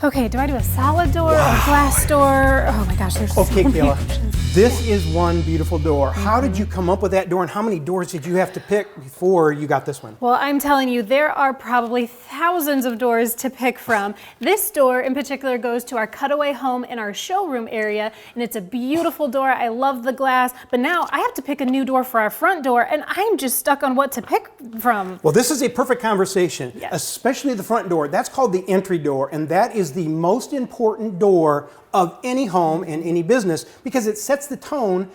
Okay, do I do a solid door or a glass door? Oh my gosh, there's so many Kayla, options. this is one beautiful door. How did you come up with that door, and how many doors did you have to pick before you got this one? Well, I'm telling you, there are probably thousands of doors to pick from. This door in particular goes to our cutaway home in our showroom area, and it's a beautiful door. I love the glass, but now I have to pick a new door for our front door, and I'm just stuck on what to pick from. Well, this is a perfect conversation, Yes. especially the front door. That's called the entry door, and that is the most important door of any home and any business because it sets the tone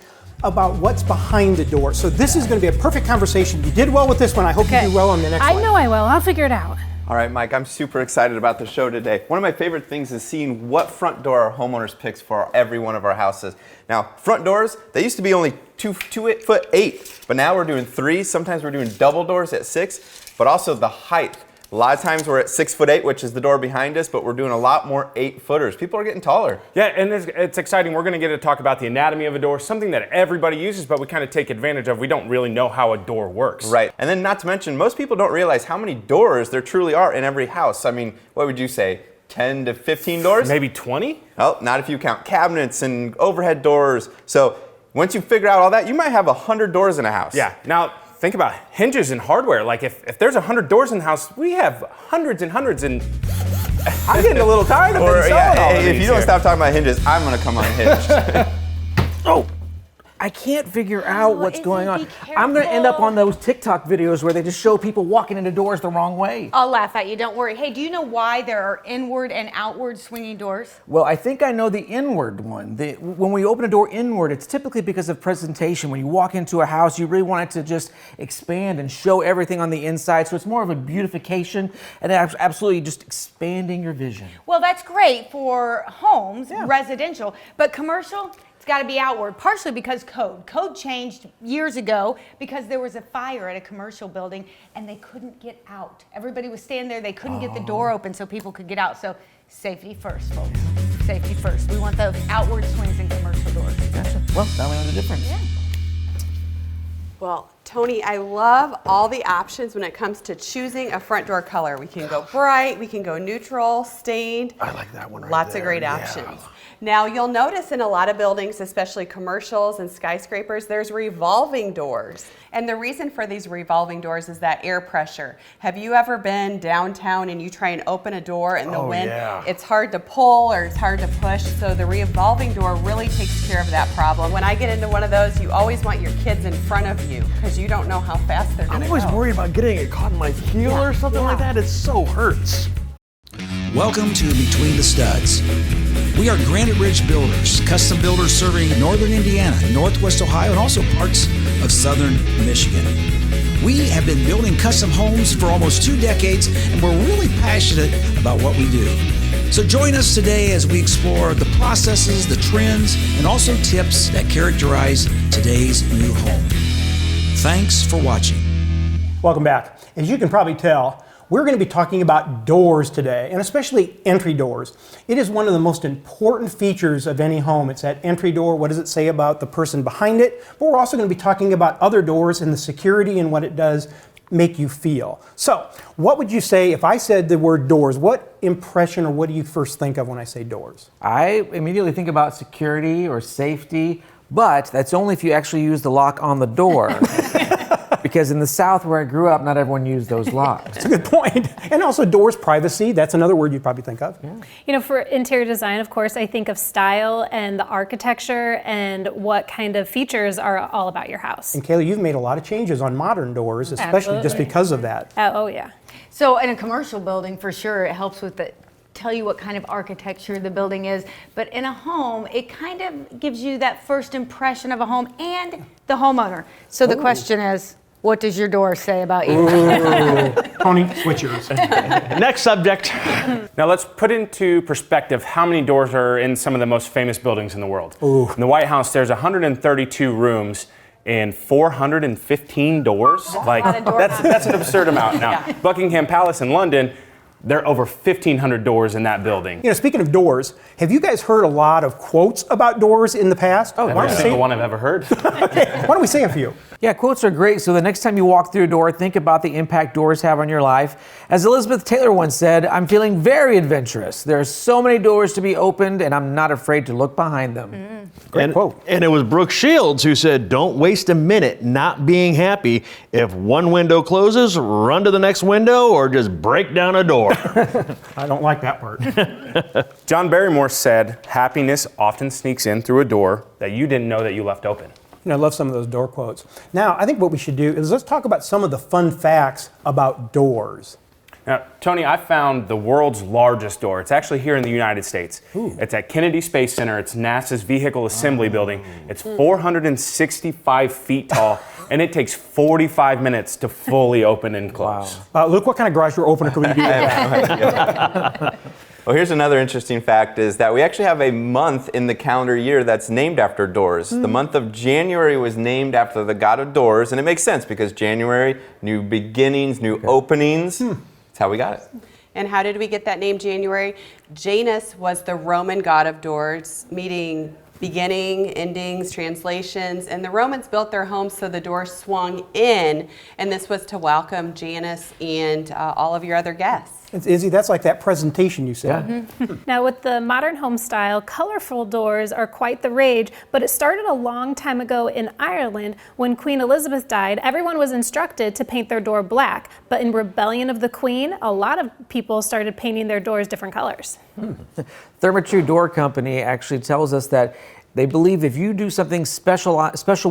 about what's behind the door. So this is going to be a perfect conversation. You did well with this one. I hope you do well on the next one. I know I will. I'll figure it out. All right, Mike, I'm super excited about the show today. One of my favorite things is seeing what front door our homeowners picks for every one of our houses. Now, front doors, they used to be only 2'8", but now we're doing 3. Sometimes we're doing double doors at 6, but also the height. A lot of times we're at 6'8", which is the door behind us, but we're doing a lot more 8-footers. People are getting taller. Yeah, and it's exciting. We're going to get to talk about the anatomy of a door, something that everybody uses, but we kind of take advantage of. We don't really know how a door works. Right, and then not to mention, most people don't realize how many doors there truly are in every house. I mean, what would you say, 10 to 15 doors? Maybe 20? Oh, not if you count cabinets and overhead doors. So once you figure out all that, you might have 100 doors in a house. Yeah, now think about hinges and hardware. Like if there's 100 doors in the house, we have hundreds and hundreds, and I'm getting a little tired of it. If you don't stop talking about hinges, I'm gonna come unhinged. Oh, I can't figure out what's going on. I'm going to end up on those TikTok videos where they just show people walking into doors the wrong way. I'll laugh at you, don't worry. Hey, do you know why there are inward and outward swinging doors? Well, I think I know the inward one. When we open a door inward, it's typically because of presentation. When you walk into a house, you really want it to just expand and show everything on the inside. So it's more of a beautification and absolutely just expanding your vision. Well, that's great for homes, residential, but commercial, it's got to be outward, partially because code changed years ago because there was a fire at a commercial building and they couldn't get out. Everybody was standing there, they couldn't get the door open so people could get out. So safety first, folks. Safety first. We want those outward swings in commercial doors. Gotcha. Well, now we know the difference. Yeah. Well, Tony, I love all the options when it comes to choosing a front door color. We can go bright, we can go neutral, stained. I like that one right Lots there. of great Yeah. options. Now, you'll notice in a lot of buildings, especially commercials and skyscrapers, there's revolving doors. And the reason for these revolving doors is that air pressure. Have you ever been downtown and you try and open a door and the wind, it's hard to pull or it's hard to push, so the revolving door really takes care of that problem. When I get into one of those, you always want your kids in front of you because you don't know how fast they're going to I'm go. always worried about getting it caught in my heel or something like that. It so hurts. Welcome to Between the Studs. We are Granite Ridge Builders, custom builders serving northern Indiana, northwest Ohio, and also parts of southern Michigan. We have been building custom homes for almost 2 decades, and we're really passionate about what we do. So join us today as we explore the processes, the trends, and also tips that characterize today's new home. Thanks for watching. Welcome back. As you can probably tell, we're going to be talking about doors today, and especially entry doors. It is one of the most important features of any home. It's that entry door. What does it say about the person behind it? But we're also going to be talking about other doors and the security and what it does make you feel. So, what would you say if I said the word doors? What impression or what do you first think of when I say doors? I immediately think about security or safety, but that's only if you actually use the lock on the door. Because in the South where I grew up, not everyone used those locks. That's a good point. And also doors privacy, that's another word you'd probably think of. Yeah. You know, for interior design, of course, I think of style and the architecture and what kind of features are all about your house. And Kayla, you've made a lot of changes on modern doors, especially just because of that. Oh, yeah. So in a commercial building, for sure, it helps with the tell you what kind of architecture the building is, but in a home, it kind of gives you that first impression of a home and the homeowner. So the question is, what does your door say about you? Tony, switch yours. Next subject. Now let's put into perspective how many doors are in some of the most famous buildings in the world. Ooh. In the White House, there's 132 rooms and 415 doors. Like that's an absurd amount. Now, Buckingham Palace in London, There are over 1,500 doors in that building. You know, speaking of doors, have you guys heard a lot of quotes about doors in the past? Oh, Every single one I've ever heard. Okay, why don't we say a few? Yeah, quotes are great. So the next time you walk through a door, think about the impact doors have on your life. As Elizabeth Taylor once said, I'm feeling very adventurous. There are so many doors to be opened, and I'm not afraid to look behind them. Great quote. And it was Brooke Shields who said, don't waste a minute not being happy. If one window closes, run to the next window or just break down a door. I don't like that part. John Barrymore said, happiness often sneaks in through a door that you didn't know that you left open. You know, I love some of those door quotes. Now, I think what we should do is let's talk about some of the fun facts about doors. Now, Tony, I found the world's largest door. It's actually here in the United States. Ooh. It's at Kennedy Space Center. It's NASA's Vehicle Assembly Building. It's 465 feet tall, and it takes 45 minutes to fully open and close. Luke, what kind of garage door opener could we do? Well, here's another interesting fact is that we actually have a month in the calendar year that's named after doors. The month of January was named after the god of doors, and it makes sense because January, new beginnings, new openings. That's how we got it. And how did we get that name January? Janus was the Roman god of doors, meaning beginning, endings, translations, and the Romans built their homes so the door swung in, and this was to welcome Janus and all of your other guests. Izzy, that's like that presentation you said. Now, with the modern home style, colorful doors are quite the rage, but it started a long time ago in Ireland. When Queen Elizabeth died, everyone was instructed to paint their door black, but in rebellion of the Queen, a lot of people started painting their doors different colors. Therma-Tru Door Company actually tells us that they believe if you do something special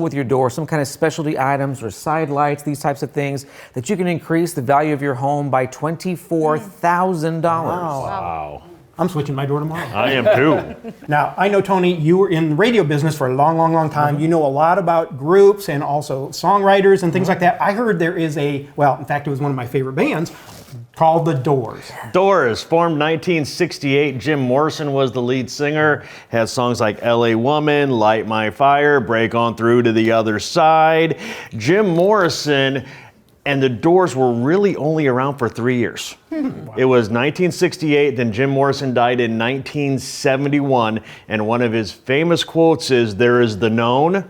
with your door, some kind of specialty items or side lights, these types of things, that you can increase the value of your home by $24,000. Wow. I'm switching my door tomorrow. I am too. Now, I know, Tony, you were in the radio business for a long, long, long time. You know a lot about groups and also songwriters and things like that. I heard there is in fact, it was one of my favorite bands called The Doors. Doors, formed 1968. Jim Morrison was the lead singer. Has songs like LA Woman, Light My Fire, Break On Through to the Other Side. Jim Morrison and The Doors were really only around for 3 years. It was 1968, then Jim Morrison died in 1971, and one of his famous quotes is, there is the known,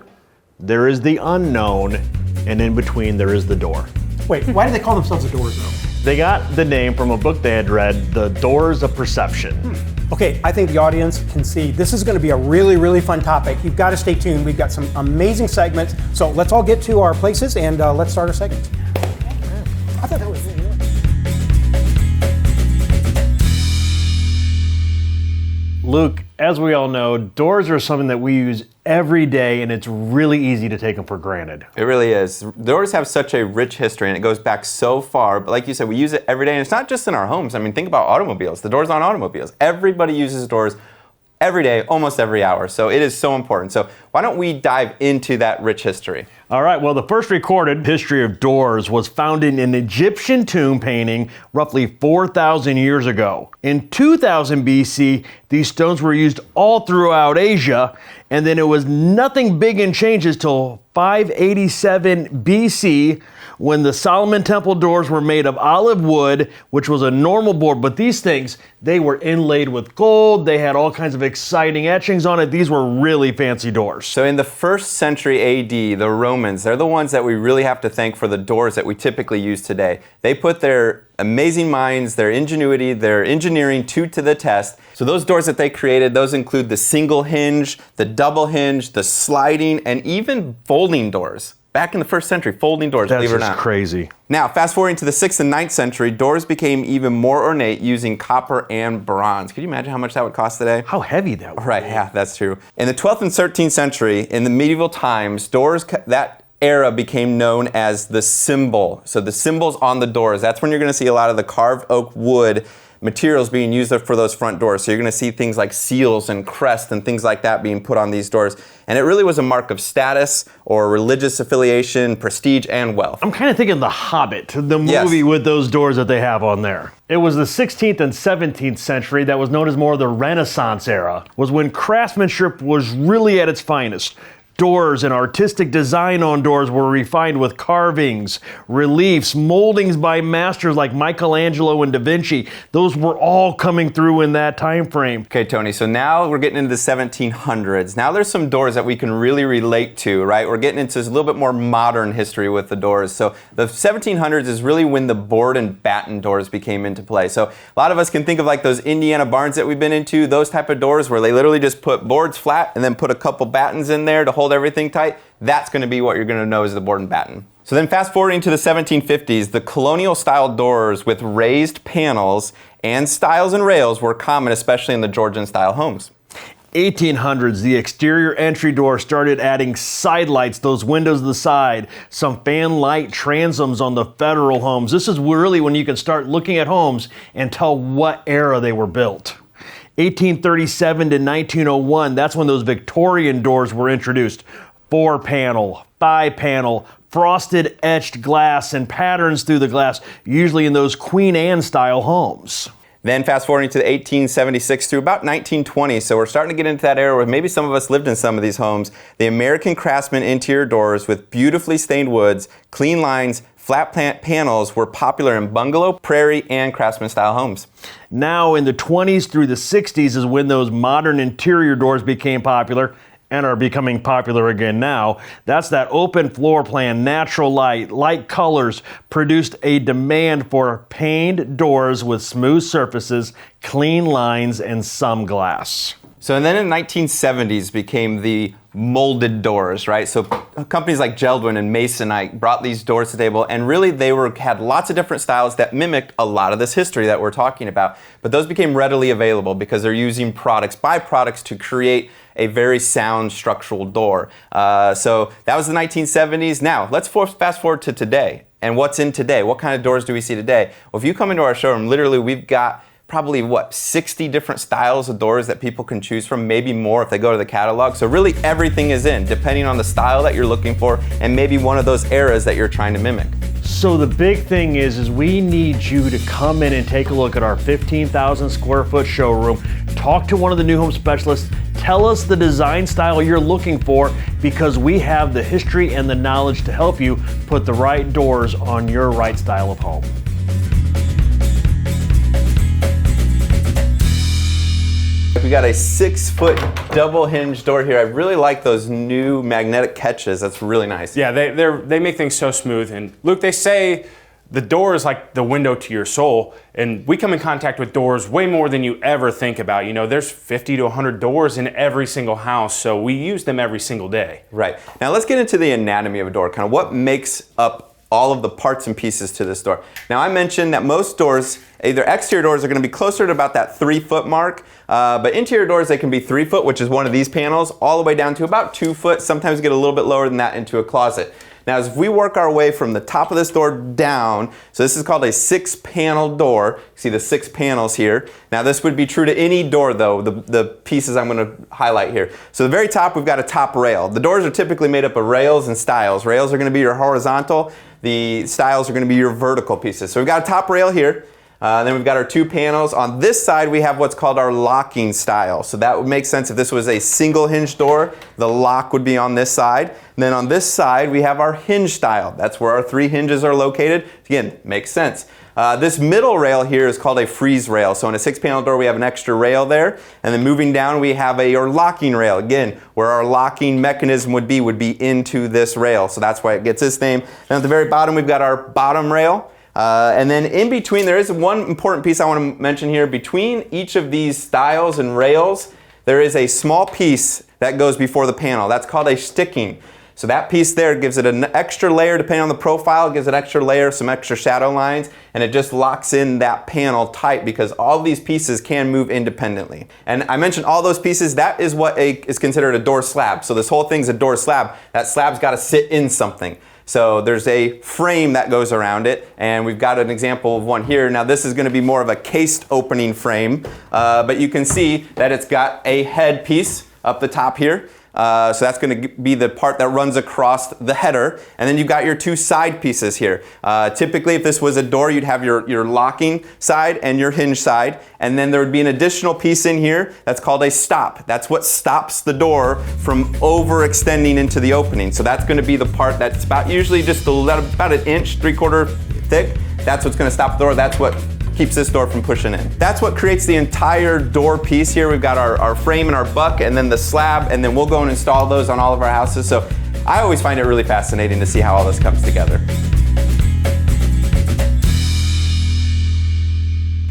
there is the unknown, and in between there is the door. Wait, why do they call themselves The Doors, though? They got the name from a book they had read, The Doors of Perception. Okay, I think the audience can see this is going to be a really, really fun topic. You've got to stay tuned. We've got some amazing segments. So let's all get to our places and let's start our segments. I thought that was really good. Luke, as we all know, doors are something that we use every day, and it's really easy to take them for granted. It really is. Doors have such a rich history, and it goes back so far. But like you said, we use it every day, and it's not just in our homes. I mean, think about automobiles. The doors on automobiles. Everybody uses doors every day, almost every hour. So it is so important. So why don't we dive into that rich history? All right, well, the first recorded history of doors was found in an Egyptian tomb painting roughly 4,000 years ago. In 2000 BC, these stones were used all throughout Asia, and then it was nothing big in changes till 587 BC, when the Solomon Temple doors were made of olive wood, which was a normal board, but these things, they were inlaid with gold. They had all kinds of exciting etchings on it. These were really fancy doors. So in the 1st century AD, the Romans, they're the ones that we really have to thank for the doors that we typically use today. They put their amazing minds, their ingenuity, their engineering to the test. So those doors that they created, those include the single hinge, the double hinge, the sliding, and even folding doors. Back in the 1st century, folding doors, That's believe it or just not. crazy. Now, fast forwarding to the 6th and 9th century, doors became even more ornate using copper and bronze. Could you imagine how much that would cost today? How heavy that was. Right, yeah, that's true. In the 12th and 13th century, in the medieval times, doors, that era became known as the symbol. So the symbols on the doors, that's when you're going to see a lot of the carved oak wood materials being used for those front doors. So you're going to see things like seals and crests and things like that being put on these doors. And it really was a mark of status or religious affiliation, prestige, and wealth. I'm kind of thinking The Hobbit, the movie with those doors that they have on there. It was the 16th and 17th century that was known as more of the Renaissance era, was when craftsmanship was really at its finest. Doors and artistic design on doors were refined with carvings, reliefs, moldings by masters like Michelangelo and Da Vinci. Those were all coming through in that time frame. Okay, Tony, so now we're getting into the 1700s. Now there's some doors that we can really relate to, right? We're getting into a little bit more modern history with the doors. So the 1700s is really when the board and batten doors became into play. So a lot of us can think of like those Indiana barns that we've been into, those type of doors where they literally just put boards flat and then put a couple battens in there to hold everything tight. That's going to be what you're going to know as the board and batten. So then fast forwarding to the 1750s, the colonial style doors with raised panels and stiles and rails were common, especially in the Georgian style homes. 1800s, the exterior entry door started adding side lights, those windows to the side, some fan light transoms on the federal homes. This is really when you can start looking at homes and tell what era they were built. 1837 to 1901, that's when those Victorian doors were introduced. 4-panel, 5-panel, frosted etched glass and patterns through the glass, usually in those Queen Anne style homes. Then fast forwarding to the 1876 through about 1920, so we're starting to get into that era where maybe some of us lived in some of these homes. The American Craftsman interior doors with beautifully stained woods, clean lines, flat panels were popular in bungalow, prairie, and Craftsman style homes. Now in the 20s through the 60s is when those modern interior doors became popular and are becoming popular again now. That's that open floor plan, natural light, light colors produced a demand for paned doors with smooth surfaces, clean lines, and some glass. So and then in the 1970s became the molded doors, right? So companies like Geldwin and Masonite brought these doors to the table, and really they had lots of different styles that mimicked a lot of this history that we're talking about. But those became readily available because they're using byproducts to create a very sound structural door. So that was the 1970s. Now let's fast forward to today. And what's in today? What kind of doors do we see today? Well, if you come into our showroom, literally we've got probably 60 different styles of doors that people can choose from, maybe more if they go to the catalog. So really everything is in, depending on the style that you're looking for and maybe one of those eras that you're trying to mimic. So the big thing is we need you to come in and take a look at our 15,000 square foot showroom, talk to one of the new home specialists, tell us the design style you're looking for, because we have the history and the knowledge to help you put the right doors on your right style of home. We got a 6-foot double hinge door here. I really like those new magnetic catches. That's really nice. Yeah, they make things so smooth. And Luke, they say the door is like the window to your soul. And we come in contact with doors way more than you ever think about. You know, there's 50 to 100 doors in every single house, so we use them every single day. Right. Now let's get into the anatomy of a door, kind of what makes up all of the parts and pieces to this door. Now I mentioned that most doors, either exterior doors are going to be closer to about that 3-foot mark, but interior doors, they can be 3 foot, which is one of these panels, all the way down to about 2 foot, sometimes get a little bit lower than that into a closet. Now as we work our way from the top of this door down, so this is called a 6-panel door. You see the 6 panels here. Now this would be true to any door though, the pieces I'm going to highlight here. So the very top, we've got a top rail. The doors are typically made up of rails and stiles. Rails are going to be your horizontal. The stiles are going to be your vertical pieces. So we've got a top rail here. Then we've got our 2 panels. On this side, we have what's called our locking style. So that would make sense if this was a single hinge door, the lock would be on this side. And then on this side, we have our hinge style. That's where our 3 hinges are located. Again, makes sense. This middle rail here is called a freeze rail. So in a 6-panel door, we have an extra rail there. And then moving down, we have our locking rail. Again, where our locking mechanism would be into this rail. So that's why it gets this name. And at the very bottom, we've got our bottom rail. And then in between, there is one important piece I want to mention here. Between each of these stiles and rails, there is a small piece that goes before the panel. That's called a sticking. So that piece there gives it an extra layer, depending on the profile, gives it an extra layer, some extra shadow lines, and it just locks in that panel tight because all these pieces can move independently. And I mentioned all those pieces, that is what is considered a door slab. So this whole thing's a door slab. That slab's got to sit in something. So there's a frame that goes around it, and we've got an example of one here. Now this is going to be more of a cased opening frame, but you can see that it's got a head piece up the top here. So that's going to be the part that runs across the header. And then you've got your two side pieces here. Typically, if this was a door, you'd have your locking side and your hinge side. And then there would be an additional piece in here that's called a stop. That's what stops the door from overextending into the opening. So that's going to be the part that's usually just about an inch, 3/4 thick. That's what's going to stop the door. That's what keeps this door from pushing in. That's what creates the entire door piece here. We've got our frame and our buck and then the slab, and then we'll go and install those on all of our houses. So I always find it really fascinating to see how all this comes together.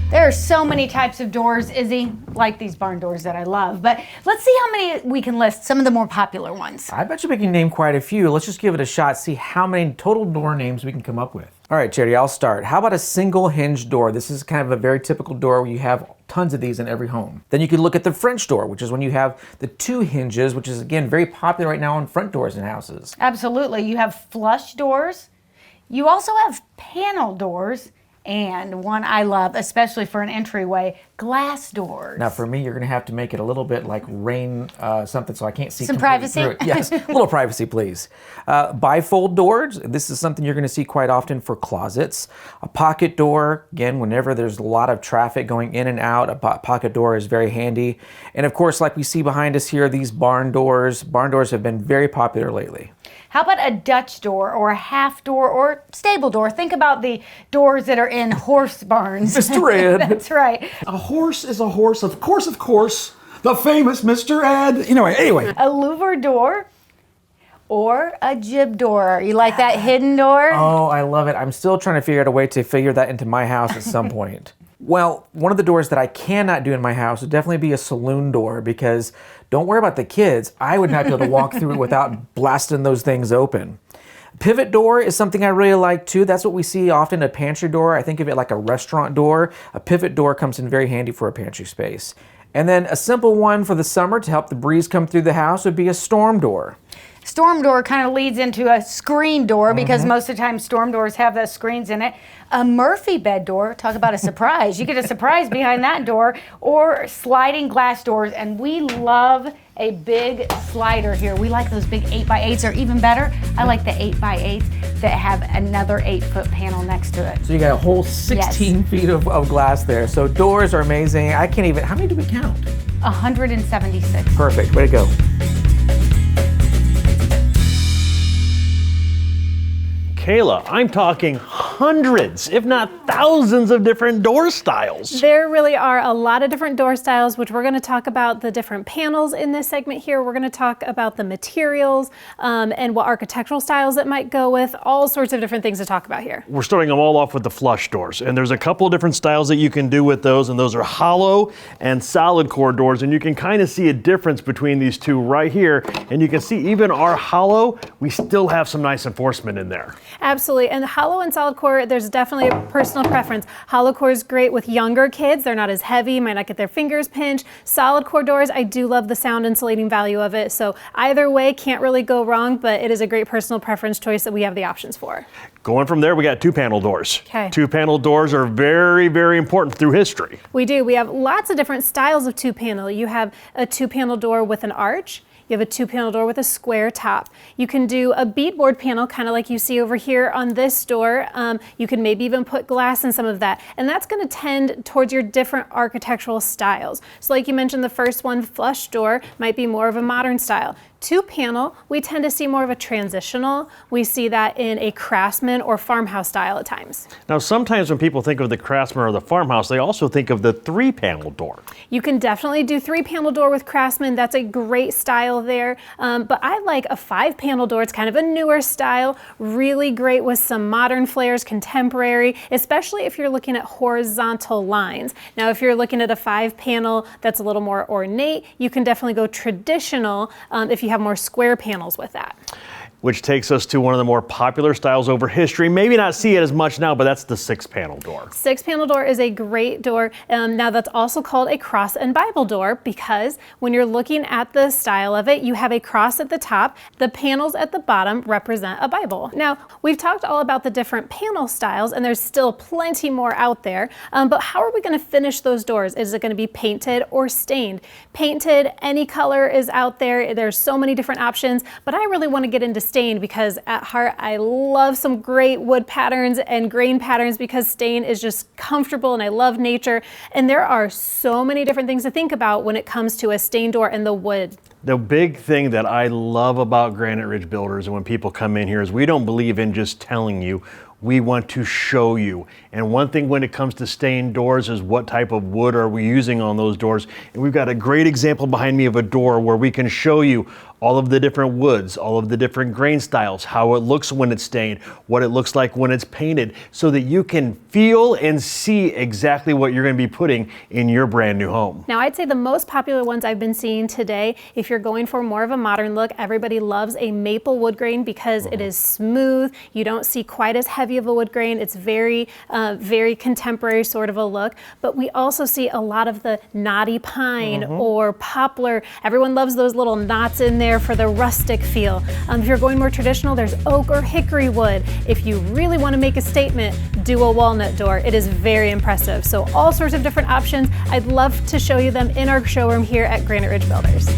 There are so many types of doors, Izzy, like these barn doors that I love. But let's see how many we can list, some of the more popular ones. I bet you we can name quite a few. Let's just give it a shot, see how many total door names we can come up with. All right, Charity, I'll start. How about a single hinge door? This is kind of a very typical door where you have tons of these in every home. Then you could look at the French door, which is when you have the two hinges, which is, again, very popular right now on front doors in houses. Absolutely. You have flush doors. You also have panel doors. And one I love, especially for an entryway, glass doors. Now for me, you're gonna have to make it a little bit like rain something so I can't see some completely privacy. through it. Yes, a little privacy, please. Bifold doors. This is something you're gonna see quite often for closets. A pocket door, again, whenever there's a lot of traffic going in and out, a pocket door is very handy. And of course, like we see behind us here, these barn doors. Barn doors have been very popular lately. How about a Dutch door or a half door or stable door? Think about the doors that are in horse barns. Mr. Ed. That's right. A horse is a horse, of course. The famous Mr. Ed. Anyway. A louver door or a jib door. You like that hidden door? Oh, I love it. I'm still trying to figure out a way to figure that into my house at some point. Well, one of the doors that I cannot do in my house would definitely be a saloon door because don't worry about the kids. I would not be able to walk through it without blasting those things open. Pivot door is something I really like too. That's what we see often, a pantry door. I think of it like a restaurant door. A pivot door comes in very handy for a pantry space. And then a simple one for the summer to help the breeze come through the house would be a storm door. Storm door kind of leads into a screen door because most of the time storm doors have those screens in it. A Murphy bed door, talk about a surprise. You get a surprise behind that door, or sliding glass doors. And we love a big slider here. We like those big 8x8s, or even better, I like the 8x8s that have another 8-foot panel next to it. So you got a whole 16 feet of glass there. So doors are amazing. I can't even, how many do we count? 176. Perfect, way to go. Kayla, I'm talking hundreds, if not thousands of different door styles. There really are a lot of different door styles, which we're going to talk about the different panels in this segment here. We're going to talk about the materials and what architectural styles it might go with, all sorts of different things to talk about here. We're starting them all off with the flush doors, and there's a couple of different styles that you can do with those, and those are hollow and solid core doors, and you can kind of see a difference between these two right here, and you can see even our hollow, we still have some nice enforcement in there. Absolutely, and hollow and solid core, there's definitely a personal preference. Hollow core is great with younger kids. They're not as heavy, might not get their fingers pinched. Solid core doors, I do love the sound insulating value of it. So either way, can't really go wrong, but it is a great personal preference choice that we have the options for. Going from there, we got two panel doors. Okay. Two panel doors are very, very important through history. We do. We have lots of different styles of two panel. You have a two panel door with an arch. You have a two panel door with a square top. You can do a beadboard panel, kind of like you see over here on this door. You can maybe even put glass in some of that. And that's going to tend towards your different architectural styles. So like you mentioned, the first one, flush door, might be more of a modern style. Two panel, we tend to see more of a transitional. We see that in a craftsman or farmhouse style at times. Now, sometimes when people think of the craftsman or the farmhouse, they also think of the three panel door. You can definitely do three panel door with craftsman. That's a great style there. But I like a five panel door. It's kind of a newer style, really great with some modern flares, contemporary, especially if you're looking at horizontal lines. Now, if you're looking at a five panel that's a little more ornate, you can definitely go traditional if you have more square panels with that. which takes us to one of the more popular styles over history. Maybe not see it as much now, but that's the 6-panel door. 6-panel door is a great door. Now that's also called a cross and Bible door because when you're looking at the style of it, you have a cross at the top. The panels at the bottom represent a Bible. Now, we've talked all about the different panel styles and there's still plenty more out there, but how are we going to finish those doors? Is it going to be painted or stained? Painted, any color is out there. There's so many different options, but I really want to get into stained because at heart, I love some great wood patterns and grain patterns because stain is just comfortable and I love nature. And there are so many different things to think about when it comes to a stained door and the wood. The big thing that I love about Granite Ridge Builders and when people come in here is we don't believe in just telling you. We want to show you. And one thing when it comes to stained doors is what type of wood are we using on those doors. And we've got a great example behind me of a door where we can show you all of the different woods, all of the different grain styles, how it looks when it's stained, what it looks like when it's painted, so that you can feel and see exactly what you're going to be putting in your brand new home. Now, I'd say the most popular ones I've been seeing today, if you're going for more of a modern look, everybody loves a maple wood grain because it is smooth. You don't see quite as heavy of a wood grain. It's very, very contemporary sort of a look. But we also see a lot of the knotty pine or poplar. Everyone loves those little knots in there for the rustic feel. If you're going more traditional, there's oak or hickory wood. If you really want to make a statement, do a walnut door. It is very impressive. So all sorts of different options. I'd love to show you them in our showroom here at Granite Ridge Builders.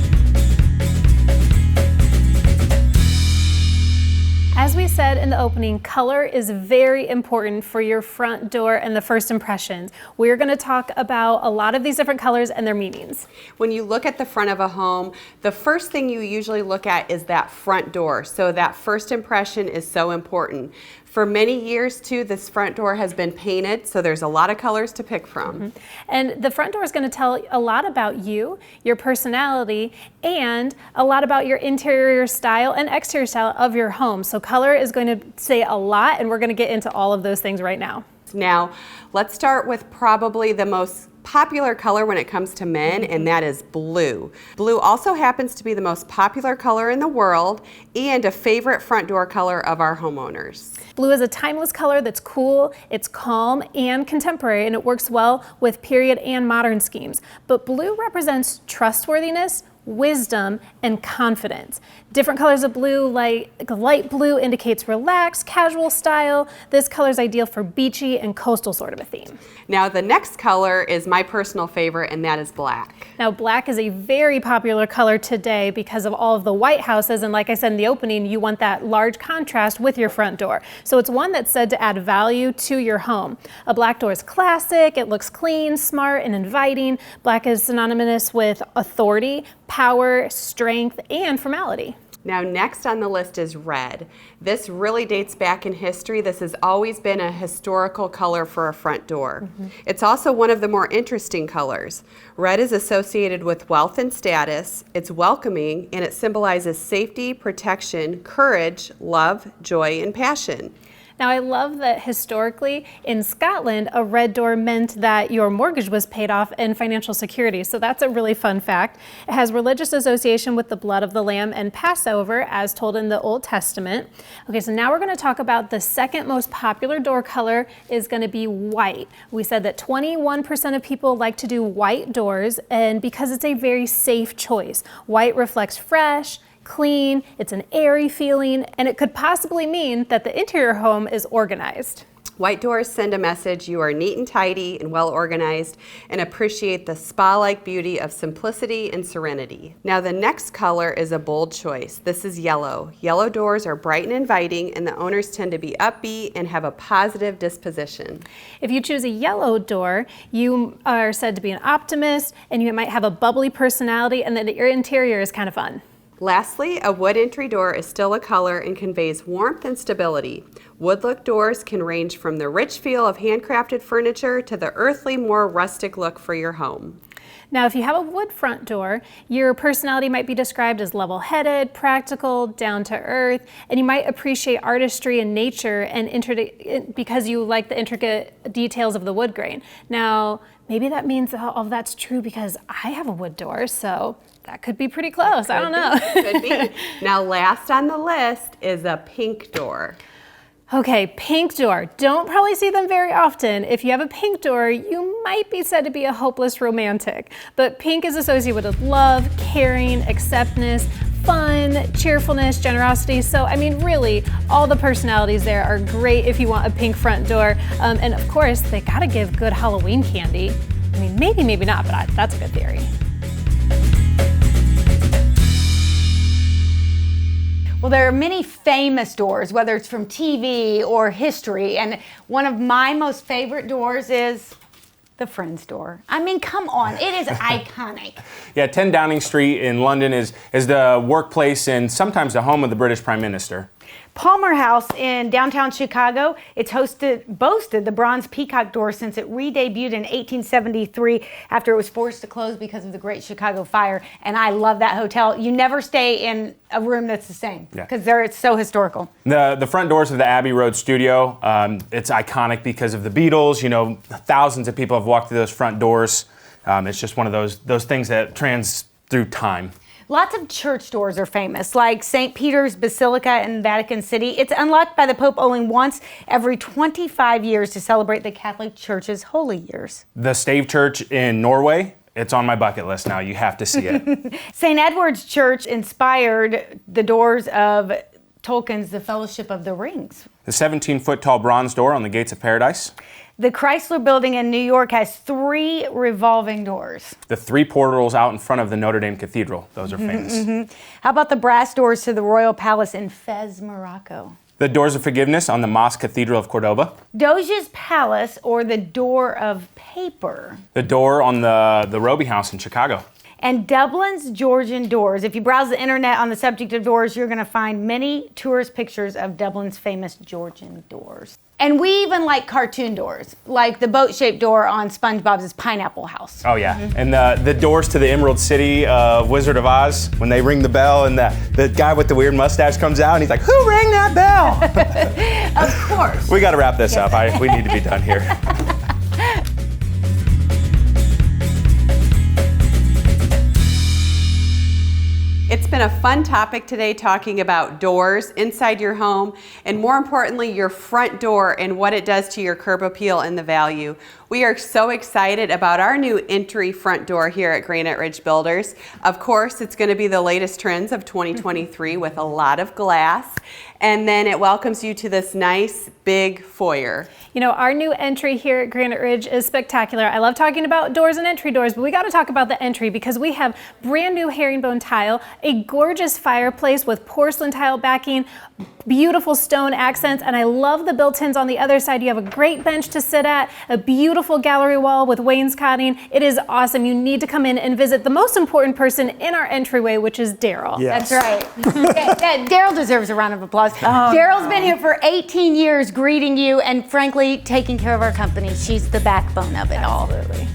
As we said in the opening, color is very important for your front door and the first impressions. We're going to talk about a lot of these different colors and their meanings. When you look at the front of a home, the first thing you usually look at is that front door. So that first impression is so important. For many years too, this front door has been painted, so there's a lot of colors to pick from. And the front door is going to tell a lot about you, your personality, and a lot about your interior style and exterior style of your home. So color is going to say a lot, and we're going to get into all of those things right now. Now, let's start with probably the most popular color when it comes to men, and that is blue. Blue also happens to be the most popular color in the world and a favorite front door color of our homeowners. Blue is a timeless color that's cool, it's calm and contemporary, and it works well with period and modern schemes. But blue represents trustworthiness, wisdom, and confidence. Different colors of blue, like light blue indicates relaxed, casual style. This color is ideal for beachy and coastal sort of a theme. Now the next color is my personal favorite, and that is black. Now black is a very popular color today because of all of the white houses, and like I said in the opening, you want that large contrast with your front door. So it's one that's said to add value to your home. A black door is classic, it looks clean, smart, and inviting. Black is synonymous with authority, power, strength, and formality. Now next on the list is red. This really dates back in history. This has always been a historical color for a front door. It's also one of the more interesting colors. Red is associated with wealth and status. It's welcoming, and it symbolizes safety, protection, courage, love, joy, and passion. Now I love that historically in Scotland, a red door meant that your mortgage was paid off and financial security. So that's a really fun fact. It has religious association with the blood of the lamb and Passover as told in the Old Testament. Okay, so now we're going to talk about the second most popular door color is going to be white. We said that 21% of people like to do white doors, and because it's a very safe choice. White reflects fresh, clean, it's an airy feeling, and it could possibly mean that the interior home is organized. White doors send a message you are neat and tidy and well organized and appreciate the spa-like beauty of simplicity and serenity. Now the next color is a bold choice. This is yellow. Yellow doors are bright and inviting, and the owners tend to be upbeat and have a positive disposition. If you choose a yellow door, you are said to be an optimist, and you might have a bubbly personality, and that your interior is kind of fun. Lastly, a wood entry door is still a color and conveys warmth and stability. Wood look doors can range from the rich feel of handcrafted furniture to the earthly, more rustic look for your home. Now, if you have a wood front door, your personality might be described as level-headed, practical, down-to-earth, and you might appreciate artistry and nature and because you like the intricate details of the wood grain. Now, maybe that means all of that's true because I have a wood door, so that could be pretty close. I don't know. Could be. Now, last on the list is a pink door. Okay, pink door. Don't probably see them very often. If you have a pink door, you might be said to be a hopeless romantic. But pink is associated with love, caring, acceptance, fun, cheerfulness, generosity. So, I mean, really, all the personalities there are great if you want a pink front door. And of course, they gotta give good Halloween candy. I mean, maybe not, but that's a good theory. Well, there are many famous doors, whether it's from TV or history, and one of my most favorite doors is the Friends door. I mean, come on, it is iconic. Yeah, 10 Downing Street in London is the workplace and sometimes the home of the British Prime Minister. Palmer House in downtown Chicago, it's boasted the bronze peacock door since it re-debuted in 1873 after it was forced to close because of the Great Chicago Fire. And I love that hotel. You never stay in a room that's the same because it's so historical. The front doors of the Abbey Road studio, it's iconic because of the Beatles. You know, thousands of people have walked through those front doors. It's just one of those things that trans through time. Lots of church doors are famous, like St. Peter's Basilica in Vatican City. It's unlocked by the Pope only once every 25 years to celebrate the Catholic Church's holy years. The Stave Church in Norway, it's on my bucket list now. You have to see it. St. Edward's Church inspired the doors of Tolkien's The Fellowship of the Rings. The 17-foot tall bronze door on the Gates of Paradise. The Chrysler Building in New York has 3 revolving doors. The 3 portals out in front of the Notre Dame Cathedral. Those are famous. How about the brass doors to the Royal Palace in Fez, Morocco? The Doors of Forgiveness on the Mosque Cathedral of Cordoba. Doge's Palace, or the Door of Paper. The door on the Roby House in Chicago. And Dublin's Georgian doors. If you browse the internet on the subject of doors, you're going to find many tourist pictures of Dublin's famous Georgian doors. And we even like cartoon doors, like the boat-shaped door on SpongeBob's Pineapple House. Oh yeah, and the doors to the Emerald City of Wizard of Oz, when they ring the bell and the guy with the weird mustache comes out and he's like, "Who rang that bell?" Of course. We got to wrap this up. We need to be done here. It's been a fun topic today talking about doors inside your home and more importantly your front door and what it does to your curb appeal and the value. We are so excited about our new entry front door here at Granite Ridge Builders. Of course, it's going to be the latest trends of 2023 with a lot of glass, and then it welcomes you to this nice big foyer. You know, our new entry here at Granite Ridge is spectacular. I love talking about doors and entry doors, but we got to talk about the entry because we have brand new herringbone tile, a gorgeous fireplace with porcelain tile backing, beautiful stone accents, and I love the built-ins on the other side. You have a great bench to sit at, a beautiful gallery wall with wainscoting. It is awesome. You need to come in and visit the most important person in our entryway, which is Daryl. Yes. That's right. Daryl deserves a round of applause. Daryl's been here for 18 years greeting you and frankly taking care of our company. She's the backbone of it all. Absolutely.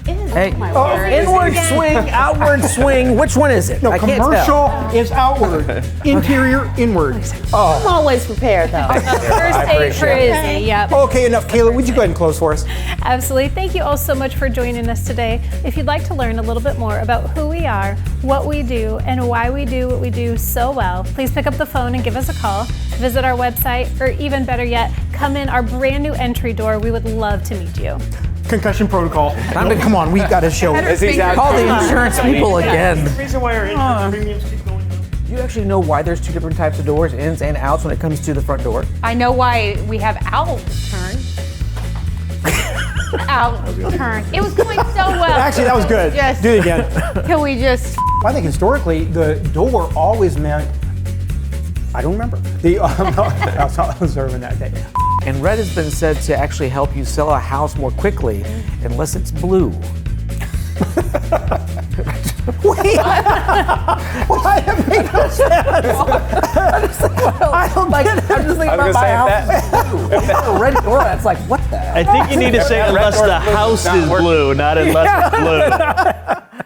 Hey, inward swing, outward swing. Which one is it? No, I can't commercial tell. is outward, interior inward. I'm always prepared though. First date for Izzy, yep. Okay, enough. Kayla, would you go ahead and close for us? Absolutely. Thank you all so much for joining us today. If you'd like to learn a little bit more about who we are, what we do, and why we do what we do so well, please pick up the phone and give us a call. Visit our website, or even better yet, come in our brand new entry door. We would love to meet you. Concussion protocol. Come on, we've got to show. Call the insurance people again. The reason why our insurance premiums keep going up. Do you actually know why there's 2 different types of doors, ins and outs, when it comes to the front door? I know why we have owl turn. Owl turn. It was going so well. Actually, that was good. Just- Do it again. Can we just... I think historically, the door always meant, I don't remember. I was not observing that day. And red has been said to actually help you sell a house more quickly, unless it's blue. Wait. Why it makes no sense? I don't Like, get it. I'm just thinking I was about gonna my say house. If it's a red door, that's like, what the hell? I think you need to say Red unless door's the blue, house not is working. blue, not unless it's blue.